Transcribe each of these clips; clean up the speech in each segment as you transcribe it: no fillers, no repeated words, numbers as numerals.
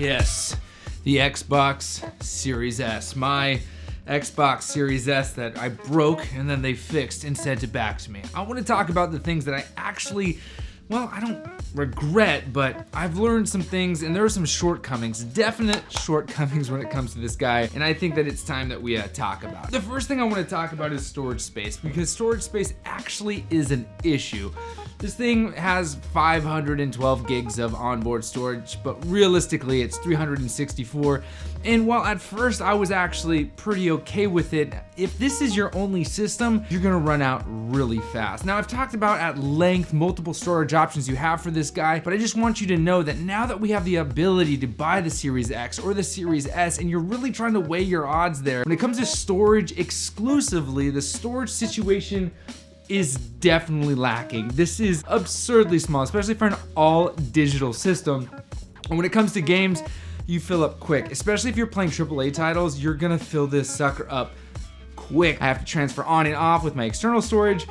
Yes, the Xbox Series S. My Xbox Series S that I broke and then they fixed and sent it back to me. I want to talk about the things that I actually, I don't regret, but I've learned some things and there are some shortcomings, definite shortcomings when it comes to this guy, and I think that it's time that we talk about it. The first thing I want to talk about is storage space, because storage space actually is an issue. This thing has 512 gigs of onboard storage, but realistically it's 364. And while at first I was actually pretty okay with it, if this is your only system, you're gonna run out really fast. Now I've talked about at length multiple storage options you have for this guy, but I just want you to know that now that we have the ability to buy the Series X or the Series S, and you're really trying to weigh your odds there, when it comes to storage exclusively, the storage situation is definitely lacking. This is absurdly small, especially for an all digital system. And when it comes to games, you fill up quick, especially if you're playing AAA titles, you're gonna fill this sucker up quick. I have to transfer on and off with my external storage.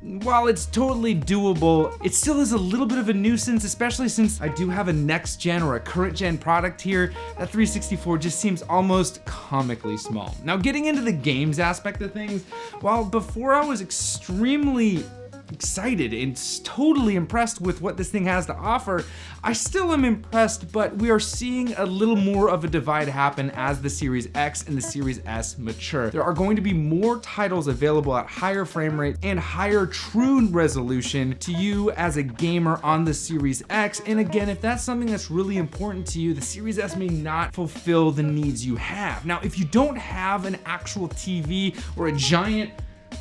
While it's totally doable, it still is a little bit of a nuisance, especially since I do have a next gen or a current gen product here. That 364 just seems almost comically small. Now, getting into the games aspect of things, while before I was extremely excited and totally impressed with what this thing has to offer, I still am impressed, but we are seeing a little more of a divide happen as the Series X and the Series S mature. There are going to be more titles available at higher frame rate and higher true resolution to you as a gamer on the Series X. And again, if that's something that's really important to you, the Series S may not fulfill the needs you have. Now, if you don't have an actual TV or a giant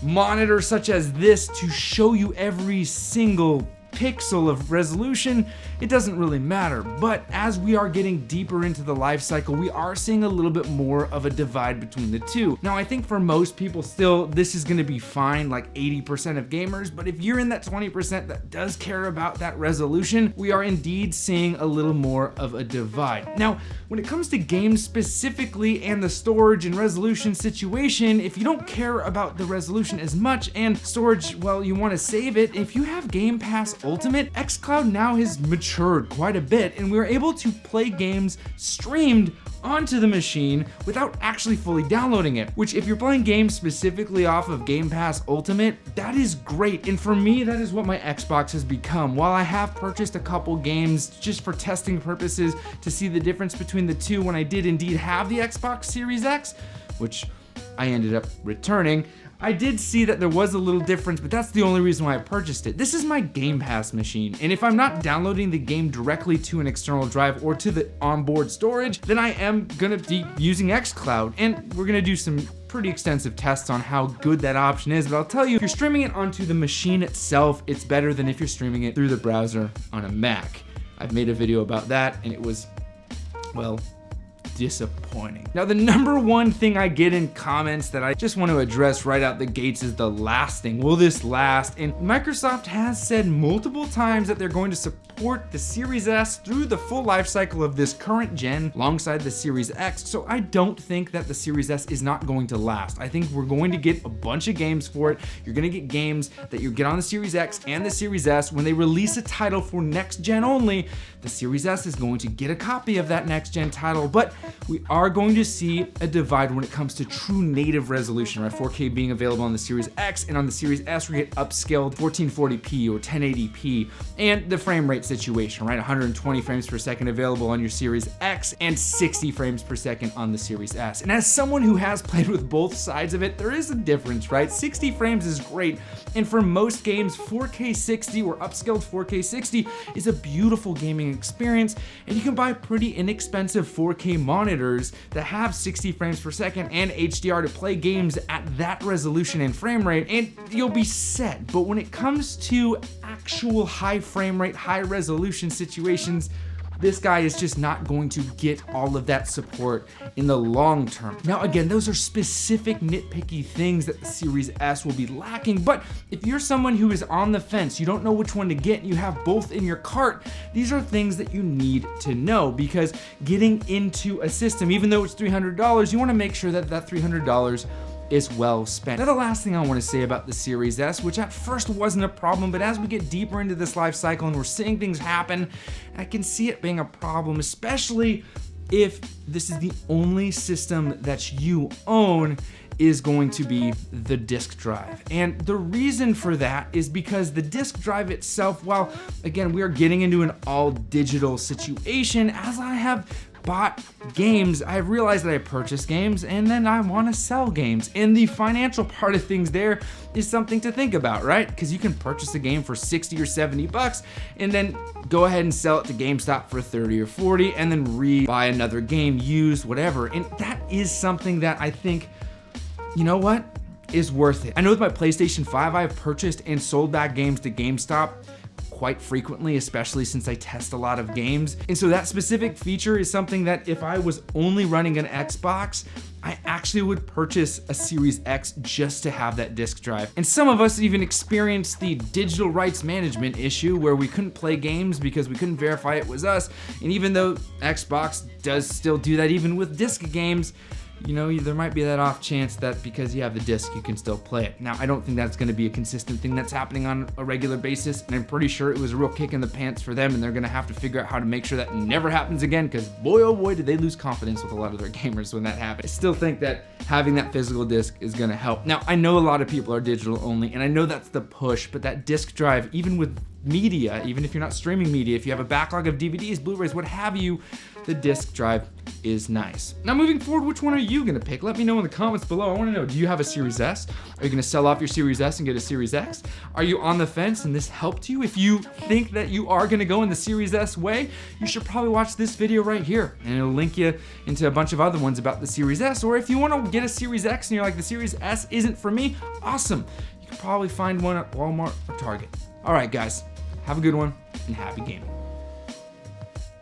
monitor such as this to show you every single pixel of resolution, it doesn't really matter. But as we are getting deeper into the life cycle, we are seeing a little bit more of a divide between the two. Now, I think for most people still, this is gonna be fine, like 80% of gamers, but if you're in that 20% that does care about that resolution, we are indeed seeing a little more of a divide. Now, when it comes to games specifically and the storage and resolution situation, if you don't care about the resolution as much and storage, you wanna save it, if you have Game Pass Ultimate, xCloud now has matured quite a bit, and we're able to play games streamed onto the machine without actually fully downloading it, which if you're playing games specifically off of Game Pass Ultimate, that is great. And for me, that is what my Xbox has become. While I have purchased a couple games just for testing purposes to see the difference between the two when I did indeed have the Xbox Series X, which I ended up returning, I did see that there was a little difference, but that's the only reason why I purchased it. This is my Game Pass machine, and if I'm not downloading the game directly to an external drive or to the onboard storage, then I am gonna be using xCloud, and we're gonna do some pretty extensive tests on how good that option is, but I'll tell you, if you're streaming it onto the machine itself, it's better than if you're streaming it through the browser on a Mac. I've made a video about that, and it was, disappointing. Now, the number one thing I get in comments that I just want to address right out the gates is the lasting. Will this last? And Microsoft has said multiple times that they're going to support the Series S through the full life cycle of this current gen alongside the Series X. So I don't think that the Series S is not going to last. I think we're going to get a bunch of games for it. You're going to get games that you get on the Series X and the Series S. When they release a title for next gen only, the Series S is going to get a copy of that next gen title, but we are going to see a divide when it comes to true native resolution, right? 4K being available on the Series X, and on the Series S we get upscaled 1440p or 1080p, and the frame rate situation, right? 120 frames per second available on your Series X and 60 frames per second on the Series S. And as someone who has played with both sides of it, there is a difference, right? 60 frames is great, and for most games, 4K 60 or upscaled 4K 60 is a beautiful gaming experience, and you can buy pretty inexpensive 4K monitors that have 60 frames per second and HDR to play games at that resolution and frame rate, and you'll be set. But when it comes to actual high frame rate, high resolution situations, this guy is just not going to get all of that support in the long term. Now, again, those are specific nitpicky things that the Series S will be lacking, but if you're someone who is on the fence, you don't know which one to get, and you have both in your cart, these are things that you need to know, because getting into a system, even though it's $300, you wanna make sure that that $300 is well spent. Now, the last thing I want to say about the Series S, which at first wasn't a problem, but as we get deeper into this life cycle and we're seeing things happen, I can see it being a problem, especially if this is the only system that you own is going to be the disk drive. And the reason for that is because the disk drive itself, while again, we are getting into an all digital situation, as I have bought games, I realized that I purchase games and then I want to sell games. And the financial part of things there is something to think about, right? Because you can purchase a game for 60 or 70 bucks and then go ahead and sell it to GameStop for 30 or 40 and then buy another game, used, whatever. And that is something that I think, you know what, is worth it. I know with my PlayStation 5, I've purchased and sold back games to GameStop quite frequently, especially since I test a lot of games. And so that specific feature is something that if I was only running an Xbox, I actually would purchase a Series X just to have that disk drive. And some of us even experienced the digital rights management issue where we couldn't play games because we couldn't verify it was us. And even though Xbox does still do that even with disc games, you know, there might be that off chance that because you have the disc, you can still play it. Now, I don't think that's gonna be a consistent thing that's happening on a regular basis, and I'm pretty sure it was a real kick in the pants for them, and they're gonna have to figure out how to make sure that never happens again, because boy, oh boy, did they lose confidence with a lot of their gamers when that happened. I still think that having that physical disc is gonna help. Now, I know a lot of people are digital only, and I know that's the push, but that disc drive, even with media, even if you're not streaming media, if you have a backlog of DVDs, Blu-rays, what have you, the disc drive is nice. Now moving forward, which one are you gonna pick? Let me know in the comments below. I wanna know, do you have a Series S? Are you gonna sell off your Series S and get a Series X? Are you on the fence and this helped you? If you think that you are gonna go in the Series S way, you should probably watch this video right here, and it'll link you into a bunch of other ones about the Series S. Or if you wanna get a Series X and you're like, the Series S isn't for me, awesome. You can probably find one at Walmart or Target. All right, guys, have a good one and happy gaming.